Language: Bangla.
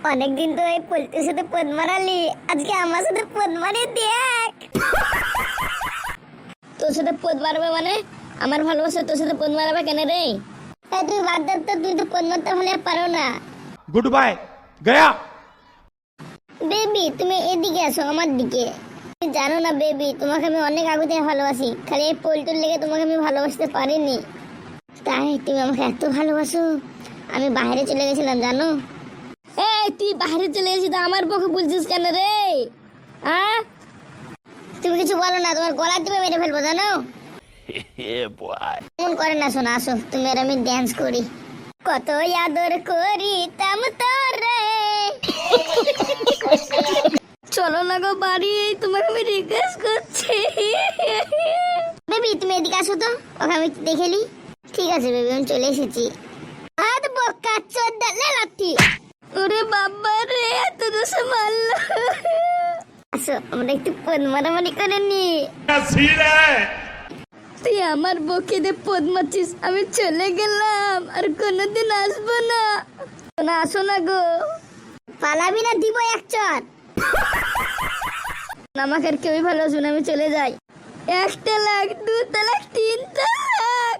অনেকদিন তো এই পল্টুর সাথে পদ মারালি, আজকে আমার সাথে পদ মারি দেখ। তোর সাথে পদ মারবে মানে? আমার ভালোবাসা তোর সাথে পদ মারাবে কেন রে? তুই বাদ দে তো, তুই তো পদ মারতে হলে পারো না। गुड बाय गया। বেবি তুমি এদিকে আসো আমার দিকে। তুমি জানো না বেবি, তোমাকে আমি অনেক আগে থেকে ভালোবাসি, খালি এই পল্টুর লেগে তোমাকে আমি ভালোবাসতে পারিনি। তাই তুমি আমাকে এত ভালোবাসো, আমি বাইরে চলে গেছিলাম জানো। এই তুই বাইরে চলে গেছিস তো আমার পক্ষে বলছিস কেন রে? হ্যাঁ তুমি কিছু বলো না, তোমার গলা টিপে মেরে ফেলবো জানো। এমন করে না, শোনা আসো তুমি আর আমি ড্যান্স করি। কত আদর করি তাম তোরে। চলো না গো বাড়ি, তোমাকে আমি রিকোয়েস্ট করছি। বেবি তুমি এদিকে আসো তো, ওকে আমি দেখেলি। ঠিক আছে বেবি, আমি চলে এসেছি। হাত বকা চোদ্দা লাঠি। ওরে বাবা রে, এত দোষে মারলো। আসো আমরা একটু পদ মারামারি করে নি। তুই আমার বকে দিয়ে পদ মারছিস, আমি চলে গেলাম, আর কোনোদিন আসবো না। না আসো না গো। পালাবি না, দিব এক চর। আমাকে আর কেউই ভালোবাসবে না, আমি চলে যাই। 1 তালাক 2 তালাক 3 তালাক।